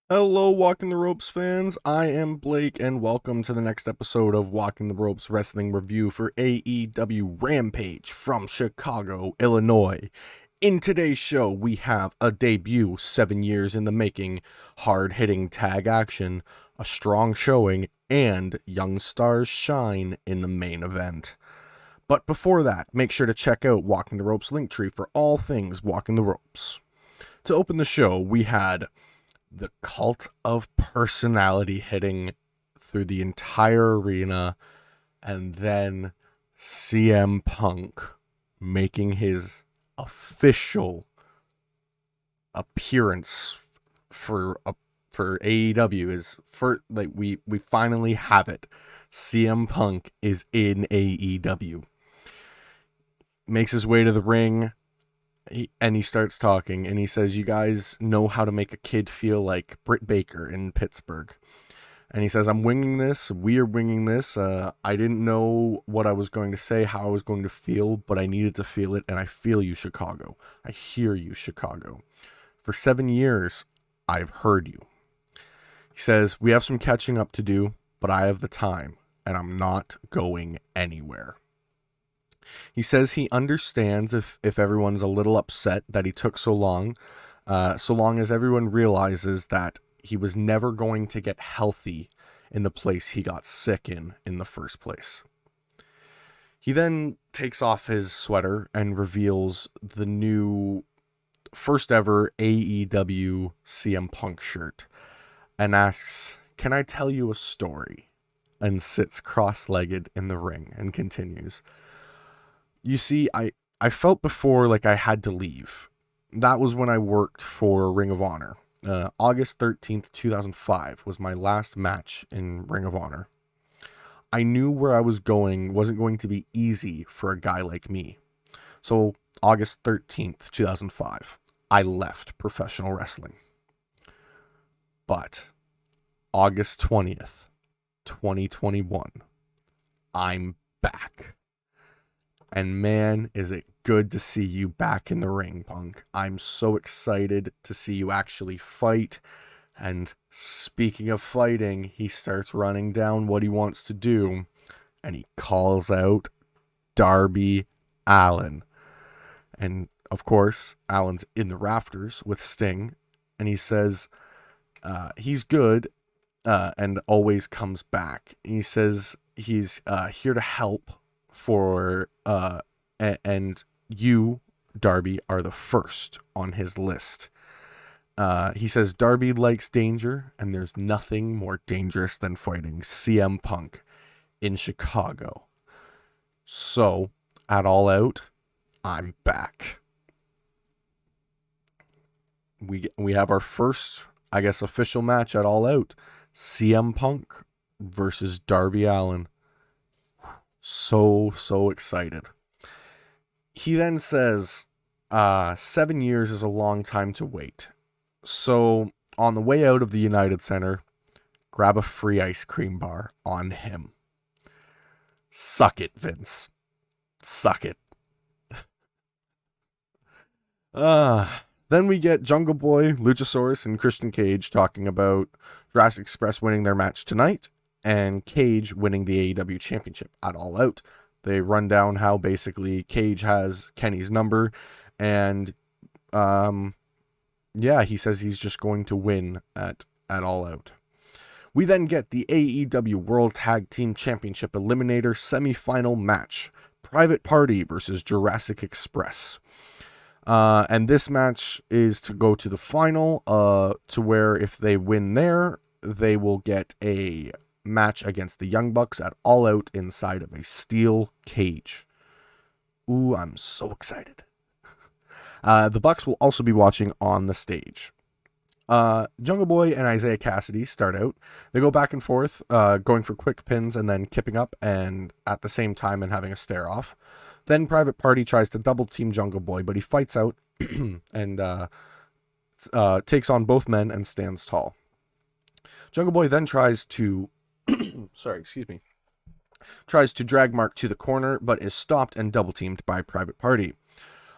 Hello, Walking the Ropes fans. I am Blake, and welcome to the next episode of Walking the Ropes Wrestling Review for AEW Rampage from Chicago, Illinois. In today's show, we have a debut 7 years in the making, hard-hitting tag action, a strong showing, and young stars shine in the main event. But before that, make sure to check out Walking the Ropes Linktree for all things Walking the Ropes. To open the show, we had the cult of personality hitting through the entire arena, and then CM Punk making his official appearance for AEW is for like we finally have it. CM Punk is in AEW. Makes his way to the ring. He starts talking, and he says, "You guys know how to make a kid feel like Britt Baker in Pittsburgh." And he says, "I'm winging this. We are winging this. I didn't know what I was going to say, how I was going to feel, but I needed to feel it, and I feel you, Chicago. I hear you, Chicago. For 7 years, I've heard you." He says, "We have some catching up to do, but I have the time, and I'm not going anywhere." He says he understands if everyone's a little upset that he took so long as everyone realizes that he was never going to get healthy in the place he got sick in the first place. He then takes off his sweater and reveals the new first ever AEW CM Punk shirt and asks, "Can I tell you a story?" and sits cross-legged in the ring and continues. You see, I felt before like I had to leave. That was when I worked for Ring of Honor. August 13th, 2005 was my last match in Ring of Honor. I knew where I was going wasn't going to be easy for a guy like me. So August 13th, 2005, I left professional wrestling. But August 20th, 2021, I'm back. And man, is it good to see you back in the ring, Punk. I'm so excited to see you actually fight. And speaking of fighting, he starts running down what he wants to do. And he calls out Darby Allin. And of course, Allen's in the rafters with Sting. And he says he's good and always comes back. He says he's here to help for and you, Darby, are the first on his list. He says Darby likes danger, and there's nothing more dangerous than fighting CM Punk in Chicago. So, at All Out, I'm back. We have our first, I guess, official match at All Out. CM Punk versus Darby Allin. So excited. He then says, 7 years is a long time to wait. So on the way out of the United Center, grab a free ice cream bar on him. Suck it, Vince. Suck it. Then we get Jungle Boy, Luchasaurus, and Christian Cage talking about Jurassic Express winning their match tonight and Cage winning the AEW Championship at All Out. They run down how basically Cage has Kenny's number, and he says he's just going to win at All Out. We then get the AEW World Tag Team Championship Eliminator semifinal match, Private Party versus Jurassic Express. And this match is to go to the final, to where if they win there, they will get a match against the Young Bucks at All Out inside of a steel cage. Ooh, I'm so excited. The Bucks will also be watching on the stage. Jungle Boy and Isaiah Cassidy start out. They go back and forth, going for quick pins and then kipping up and at the same time and having a stare off. Then Private Party tries to double team Jungle Boy, but he fights out and takes on both men and stands tall. Jungle Boy then tries to tries to drag Mark to the corner, but is stopped and double teamed by Private Party.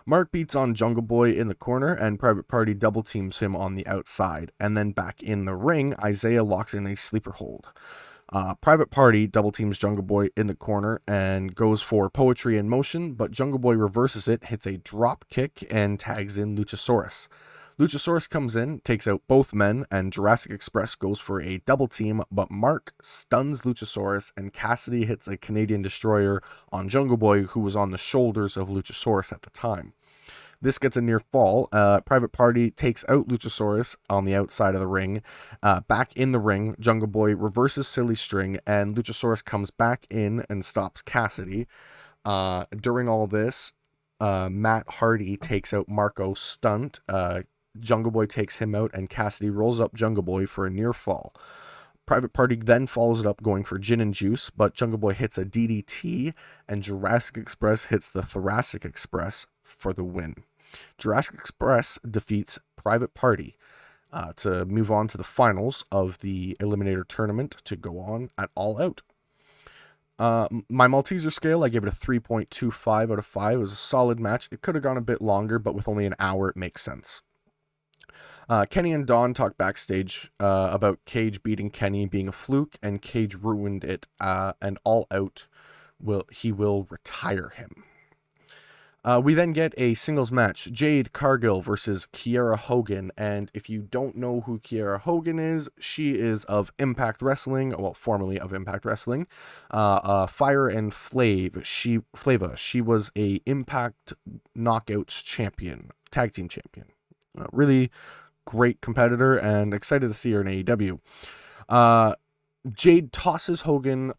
Mark beats on Jungle Boy in the corner, and Private Party double teams him on the outside. And then back in the ring, Isaiah locks in a sleeper hold. Private Party double teams Jungle Boy in the corner and goes for Poetry in Motion, but Jungle Boy reverses it, hits a drop kick, and tags in Luchasaurus. Luchasaurus comes in, takes out both men, and Jurassic Express goes for a double team, but Mark stuns Luchasaurus, and Cassidy hits a Canadian Destroyer on Jungle Boy, who was on the shoulders of Luchasaurus at the time. This gets a near fall. Private Party takes out Luchasaurus on the outside of the ring. Back in the ring, Jungle Boy reverses Silly String, and Luchasaurus comes back in and stops Cassidy. During all this, Matt Hardy takes out Marco Stunt. Jungle Boy takes him out, and Cassidy rolls up Jungle Boy for a near fall. Private Party then follows it up going for Gin and Juice, but Jungle Boy hits a DDT, and Jurassic Express hits the Thoracic Express for the win. Jurassic Express defeats Private Party to move on to the finals of the Eliminator Tournament to go on at All Out. My Malteser scale, I gave it a 3.25 out of 5. It was a solid match. It could have gone a bit longer, but with only an hour, it makes sense. Kenny and Dawn talk backstage about Cage beating Kenny being a fluke, and Cage ruined it, and All Out will retire him. We then get a singles match, Jade Cargill versus Kiera Hogan, and if you don't know who Kiera Hogan is, she is of Impact Wrestling, well, formerly of Impact Wrestling, Fire and Flava. She was a Impact Knockouts champion, tag team champion. Really great competitor, and excited to see her in AEW. Jade tosses Hogan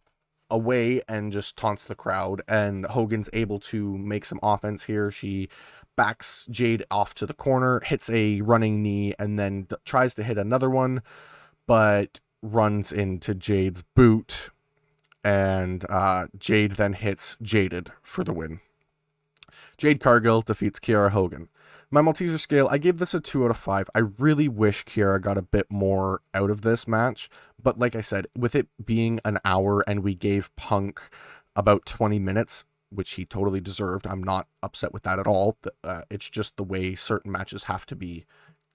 away and just taunts the crowd, and Hogan's able to make some offense here. She backs Jade off to the corner, hits a running knee, and then tries to hit another one, but runs into Jade's boot, and Jade then hits Jaded for the win. Jade Cargill defeats Kiera Hogan. My Malteser scale, I gave this a 2 out of 5. I really wish Kiera got a bit more out of this match, but like I said, with it being an hour and we gave Punk about 20 minutes, which he totally deserved, I'm not upset with that at all. It's just the way certain matches have to be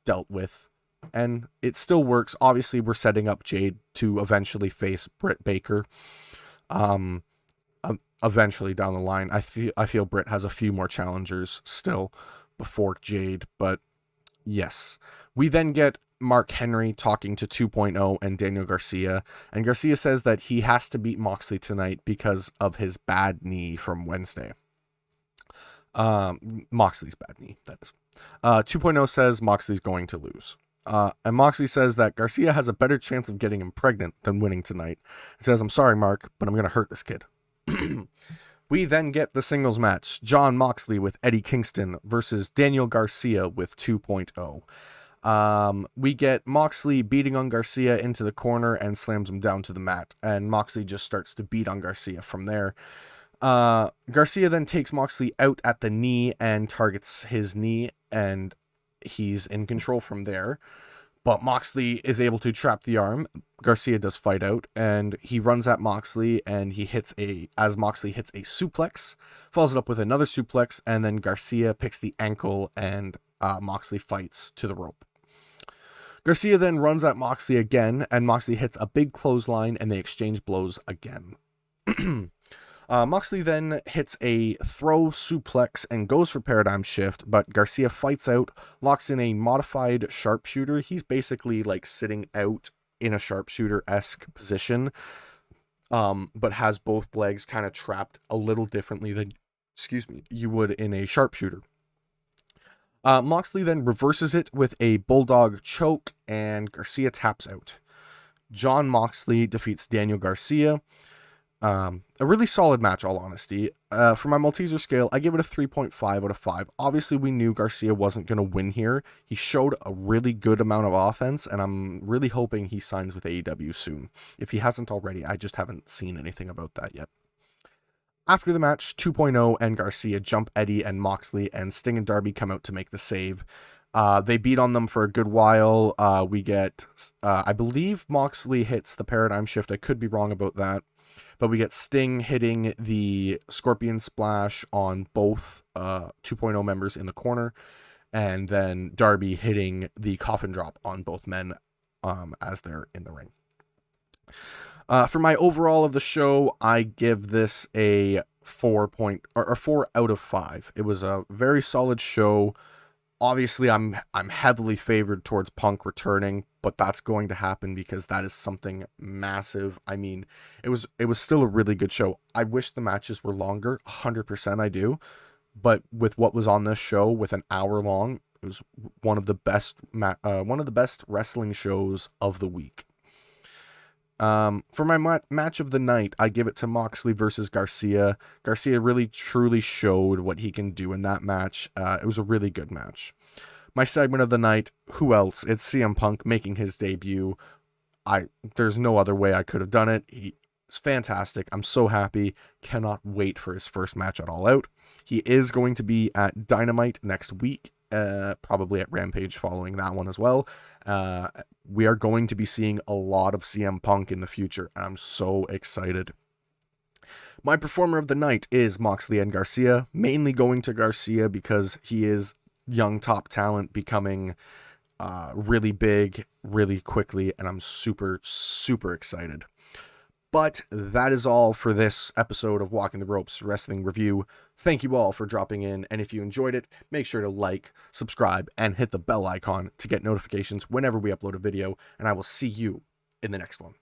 dealt with, and it still works. Obviously, we're setting up Jade to eventually face Britt Baker. Eventually down the line, I feel Britt has a few more challengers still before Jade, but yes. We then get Mark Henry talking to 2.0 and Daniel Garcia, and Garcia says that he has to beat Moxley tonight because of his bad knee from Wednesday. Moxley's bad knee, that is. 2.0 says Moxley's going to lose. And Moxley says that Garcia has a better chance of getting him pregnant than winning tonight. He says, "I'm sorry, Mark, but I'm going to hurt this kid." We then get the singles match, Jon Moxley with Eddie Kingston versus Daniel Garcia with 2.0. We get Moxley beating on Garcia into the corner and slams him down to the mat, and Moxley just starts to beat on Garcia from there. Garcia then takes Moxley out at the knee and targets his knee, and he's in control from there. But Moxley is able to trap the arm. Garcia does fight out, and he runs at Moxley, and as Moxley hits a suplex, follows it up with another suplex, and then Garcia picks the ankle, and Moxley fights to the rope. Garcia then runs at Moxley again, and Moxley hits a big clothesline, and they exchange blows again. Moxley then hits a throw suplex and goes for Paradigm Shift, but Garcia fights out, locks in a modified sharpshooter. He's basically like sitting out in a sharpshooter-esque position, but has both legs kind of trapped a little differently than, you would in a sharpshooter. Moxley then reverses it with a bulldog choke, and Garcia taps out. Jon Moxley defeats Daniel Garcia. A really solid match, all honesty. For my Malteser scale, I give it a 3.5 out of 5. Obviously, we knew Garcia wasn't going to win here. He showed a really good amount of offense, and I'm really hoping he signs with AEW soon. If he hasn't already, I just haven't seen anything about that yet. After the match, 2.0 and Garcia jump Eddie and Moxley, and Sting and Darby come out to make the save. They beat on them for a good while. We get, I believe Moxley hits the Paradigm Shift. I could be wrong about that. But we get Sting hitting the Scorpion Splash on both 2.0 members in the corner, and then Darby hitting the Coffin Drop on both men as they're in the ring. For my overall of the show, I give this a 4 out of 5. It was a very solid show. Obviously, I'm heavily favored towards Punk returning, but that's going to happen because that is something massive. I mean, it was still a really good show. I wish the matches were longer, 100% I do. But with what was on this show, with an hour long, it was one of the best wrestling shows of the week. For my match of the night, I give it to Moxley versus Garcia. Garcia really truly showed what he can do in that match. It was a really good match. My segment of the night, who else? It's CM Punk making his debut. There's no other way I could have done it. He's fantastic. I'm so happy. Cannot wait for his first match at All Out. He is going to be at Dynamite next week. Probably at Rampage following that one as well. We are going to be seeing a lot of CM Punk in the future, and I'm so excited. My performer of the night is Moxley and Garcia, mainly going to Garcia because he is young top talent becoming really big really quickly, and I'm super, super excited. But that is all for this episode of Walking the Ropes Wrestling Review. Thank you all for dropping in, and if you enjoyed it, make sure to like, subscribe, and hit the bell icon to get notifications whenever we upload a video, and I will see you in the next one.